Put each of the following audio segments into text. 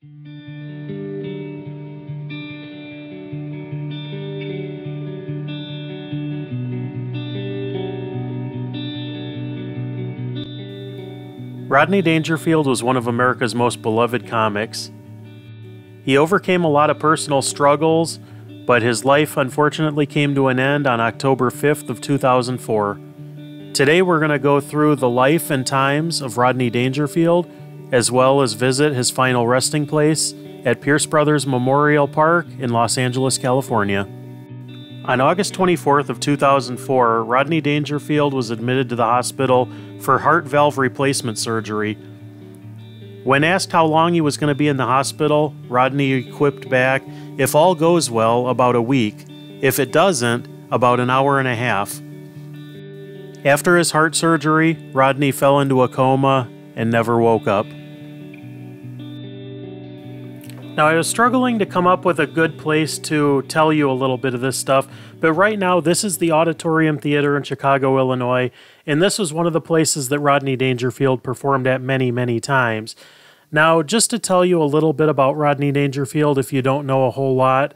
Rodney Dangerfield was one of America's most beloved comics. He overcame a lot of personal struggles, but his life unfortunately came to an end on October 5th of 2004. Today we're going to go through the life and times of Rodney Dangerfield, as well as visit his final resting place at Pierce Brothers Memorial Park in Los Angeles, California. On August 24th of 2004, Rodney Dangerfield was admitted to the hospital for heart valve replacement surgery. When asked how long he was going to be in the hospital, Rodney quipped back, "If all goes well, about a week. If it doesn't, about an hour and a half." After his heart surgery, Rodney fell into a coma and never woke up. Now, I was struggling to come up with a good place to tell you a little bit of this stuff, but right now this is the Auditorium Theater in Chicago, Illinois, and this was one of the places that Rodney Dangerfield performed at many, many times. Now, just to tell you a little bit about Rodney Dangerfield if you don't know a whole lot.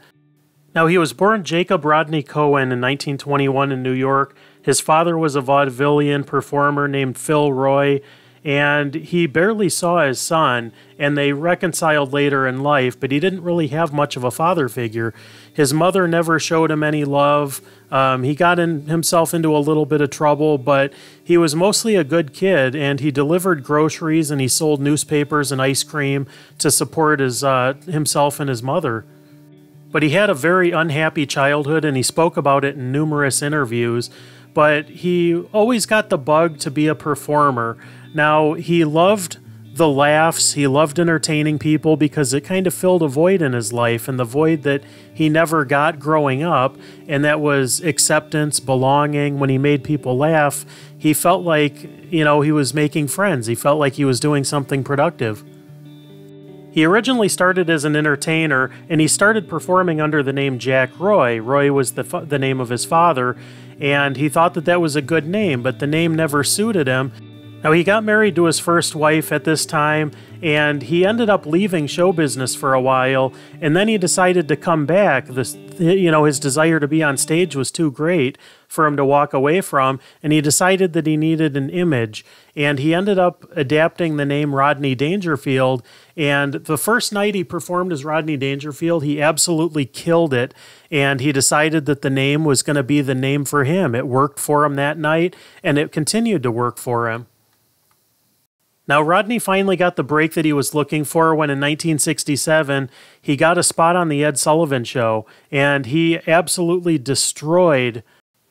Now, he was born Jacob Rodney Cohen in 1921 in New York. His father was a vaudevillian performer named Phil Roy, and he barely saw his son, and they reconciled later in life, but he didn't really have much of a father figure. His mother never showed him any love. He got himself into a little bit of trouble, but he was mostly a good kid, and he delivered groceries and he sold newspapers and ice cream to support himself and his mother. But he had a very unhappy childhood, and he spoke about it in numerous interviews, but he always got the bug to be a performer. Now, he loved the laughs, he loved entertaining people because it kind of filled a void in his life, and the void that he never got growing up, and that was acceptance, belonging. When he made people laugh, he felt like, he was making friends. He felt like he was doing something productive. He originally started as an entertainer, and he started performing under the name Jack Roy. Roy was the name of his father, and he thought that was a good name, but the name never suited him. Now, he got married to his first wife at this time, and he ended up leaving show business for a while, and then he decided to come back. His desire to be on stage was too great for him to walk away from, and he decided that he needed an image, and he ended up adapting the name Rodney Dangerfield, and the first night he performed as Rodney Dangerfield, he absolutely killed it, and he decided that the name was going to be the name for him. It worked for him that night, and it continued to work for him. Now, Rodney finally got the break that he was looking for when in 1967, he got a spot on the Ed Sullivan Show, and he absolutely destroyed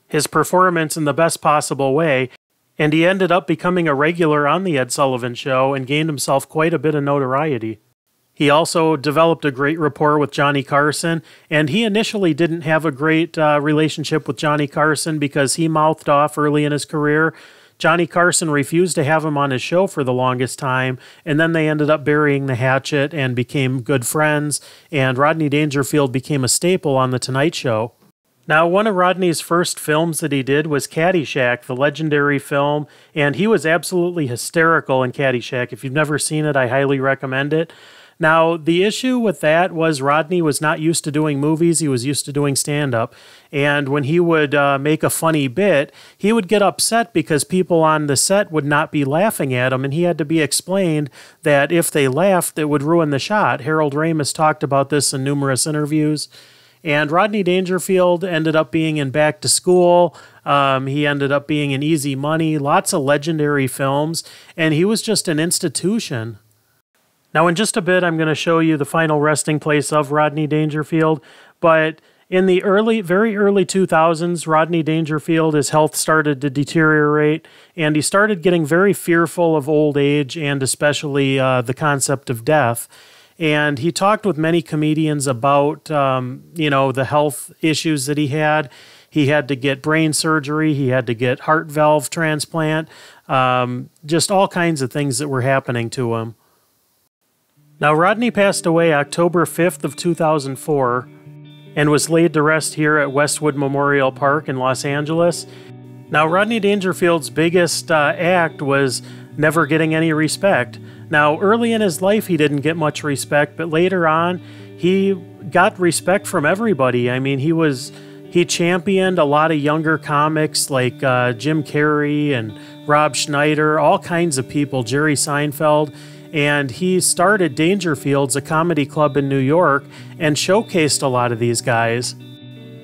his performance in the best possible way, and he ended up becoming a regular on the Ed Sullivan Show and gained himself quite a bit of notoriety. He also developed a great rapport with Johnny Carson, and he initially didn't have a great relationship with Johnny Carson because he mouthed off early in his career. Johnny Carson refused to have him on his show for the longest time, and then they ended up burying the hatchet and became good friends, and Rodney Dangerfield became a staple on The Tonight Show. Now, one of Rodney's first films that he did was Caddyshack, the legendary film, and he was absolutely hysterical in Caddyshack. If you've never seen it, I highly recommend it. Now, the issue with that was Rodney was not used to doing movies. He was used to doing stand-up. And when he would make a funny bit, he would get upset because people on the set would not be laughing at him, and he had to be explained that if they laughed, it would ruin the shot. Harold Ramis talked about this in numerous interviews. And Rodney Dangerfield ended up being in Back to School. He ended up being in Easy Money, lots of legendary films, and he was just an institution. Now, in just a bit, I'm going to show you the final resting place of Rodney Dangerfield, but in the very early 2000s, Rodney Dangerfield, his health started to deteriorate, and he started getting very fearful of old age and especially the concept of death. And he talked with many comedians about, the health issues that he had. He had to get brain surgery. He had to get heart valve transplant, just all kinds of things that were happening to him. Now, Rodney passed away October 5th of 2004 and was laid to rest here at Westwood Memorial Park in Los Angeles. Now, Rodney Dangerfield's biggest act was never getting any respect. Now, early in his life, he didn't get much respect, but later on, he got respect from everybody. I mean, he championed a lot of younger comics like Jim Carrey and Rob Schneider, all kinds of people, Jerry Seinfeld, and he started Dangerfield's, a comedy club in New York, and showcased a lot of these guys.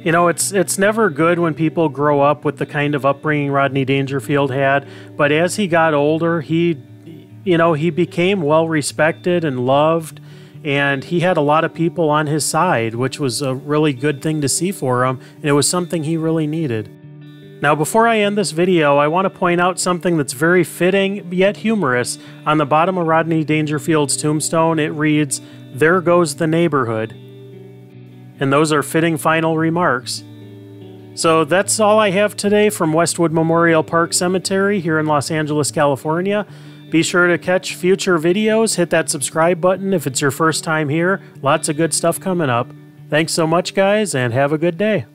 You know, it's never good when people grow up with the kind of upbringing Rodney Dangerfield had, but as he got older, he became well respected and loved, and he had a lot of people on his side, which was a really good thing to see for him, and it was something he really needed. Now, before I end this video, I want to point out something that's very fitting yet humorous. On the bottom of Rodney Dangerfield's tombstone, it reads, "There goes the neighborhood." And those are fitting final remarks. So that's all I have today from Westwood Memorial Park Cemetery here in Los Angeles, California. Be sure to catch future videos. Hit that subscribe button if it's your first time here. Lots of good stuff coming up. Thanks so much, guys, and have a good day.